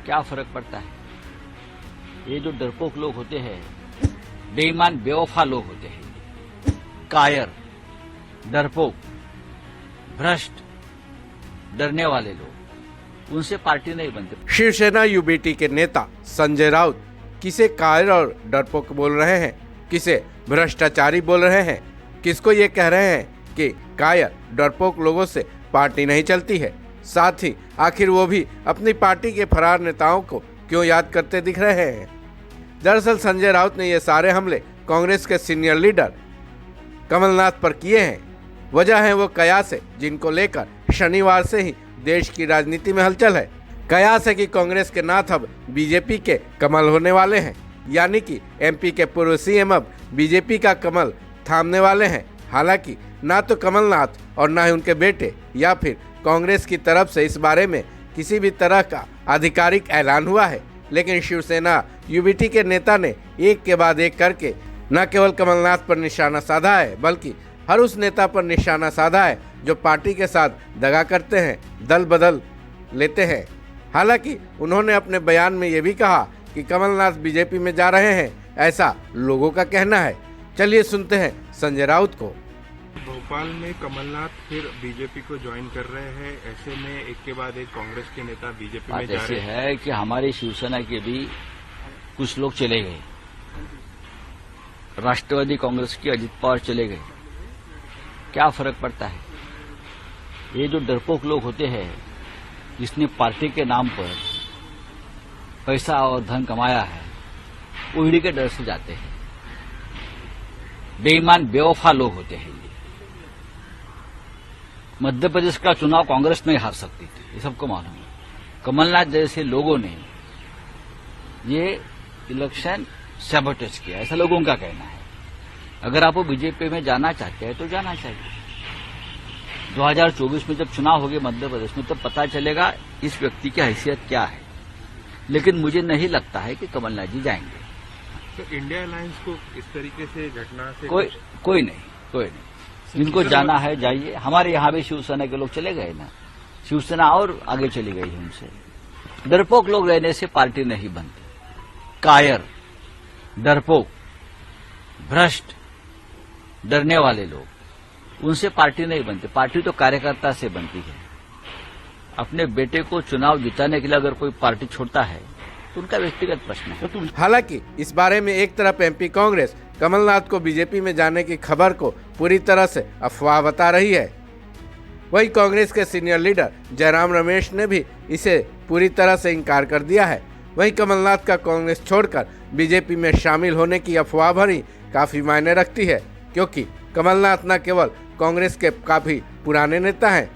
क्या फर्क पड़ता है। ये जो डरपोक लोग होते हैं, बेईमान बेवफा लोग होते हैं, कायर, डरपोक, भ्रष्ट, डरने वाले लोग, उनसे पार्टी नहीं बनती। शिवसेना यूबीटी के नेता संजय राउत किसे कायर और डरपोक बोल रहे हैं, किसे भ्रष्टाचारी बोल रहे हैं, किसको ये कह रहे हैं कि कायर डरपोक लोगों से पार्टी नहीं चलती है। साथ ही आखिर वो भी अपनी पार्टी के फरार नेताओं को क्यों याद करते दिख रहे हैं। दरअसल संजय राउत ने ये सारे हमले कांग्रेस के सीनियर लीडर कमलनाथ पर किए हैं। वजह है वो कयास है, जिनको लेकर शनिवार से ही देश की राजनीति में हलचल है। कयास है कि कांग्रेस के नाथ अब बीजेपी के कमल होने वाले हैं, यानी कि एमपी के पूर्व सीएम अब बीजेपी का कमल थामने वाले हैं। हालांकि ना तो कमलनाथ और ना ही उनके बेटे या फिर कांग्रेस की तरफ से इस बारे में किसी भी तरह का आधिकारिक ऐलान हुआ है, लेकिन शिवसेना यूबीटी के नेता ने एक के बाद एक करके न केवल कमलनाथ पर निशाना साधा है, बल्कि हर उस नेता पर निशाना साधा है जो पार्टी के साथ दगा करते हैं, दल बदल लेते हैं। हालांकि उन्होंने अपने बयान में ये भी कहा कि कमलनाथ बीजेपी में जा रहे हैं, ऐसा लोगों का कहना है। चलिए सुनते हैं संजय राउत को। भोपाल में कमलनाथ फिर बीजेपी को ज्वाइन कर रहे हैं, ऐसे में एक के बाद एक कांग्रेस के नेता बीजेपी में जा रहे हैं। है कि हमारी शिवसेना के भी कुछ लोग चले गए, राष्ट्रवादी कांग्रेस के अजित पवार चले गए, क्या फर्क पड़ता है। ये जो डरपोक लोग होते हैं, जिसने पार्टी के नाम पर पैसा और धन कमाया है, उड़ी के डर से जाते हैं। बेईमान बेवफा लोग होते हैं। ये मध्य प्रदेश का चुनाव कांग्रेस नहीं हार सकती थी, ये सबको मालूम है। कमलनाथ जैसे लोगों ने ये इलेक्शन सैबोटेज किया, ऐसा लोगों का कहना है। अगर आप बीजेपी में जाना चाहते हैं तो जाना चाहिए। 2024 में जब चुनाव होंगे मध्य प्रदेश में, तब पता चलेगा इस व्यक्ति की हैसियत क्या है। लेकिन मुझे नहीं लगता है कि कमलनाथ जी जाएंगे। तो इंडिया अलायंस को इस तरीके से घटना से कोई नहीं। जिनको जाना है जाइए। हमारे यहाँ भी शिवसेना के लोग चले गए ना, शिवसेना और आगे चली गई है उनसे। डरपोक लोग रहने से पार्टी नहीं बनती। कायर, डरपोक, भ्रष्ट, डरने वाले लोग, उनसे पार्टी नहीं बनती। पार्टी तो कार्यकर्ता से बनती है। अपने बेटे को चुनाव जिताने के लिए अगर कोई पार्टी छोड़ता है तो उनका व्यक्तिगत प्रश्न है। हालांकि इस बारे में एक तरफ एमपी कांग्रेस कमलनाथ को बीजेपी में जाने की खबर को पूरी तरह से अफवाह बता रही है, वहीं कांग्रेस के सीनियर लीडर जयराम रमेश ने भी इसे पूरी तरह से इनकार कर दिया है। वहीं कमलनाथ का कांग्रेस छोड़कर बीजेपी में शामिल होने की अफवाह भरी काफी मायने रखती है, क्योंकि कमलनाथ न केवल कांग्रेस के काफी पुराने नेता हैं,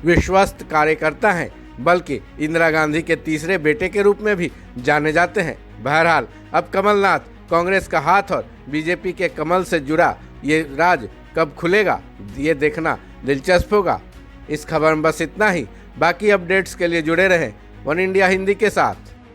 विश्वस्त कार्यकर्ता हैं, बल्कि इंदिरा गांधी के तीसरे बेटे के रूप में भी जाने जाते हैं। बहरहाल अब कमलनाथ कांग्रेस का हाथ और बीजेपी के कमल से जुड़ा ये राज कब खुलेगा, ये देखना दिलचस्प होगा। इस खबर में बस इतना ही। बाकी अपडेट्स के लिए जुड़े रहें वन इंडिया हिंदी के साथ।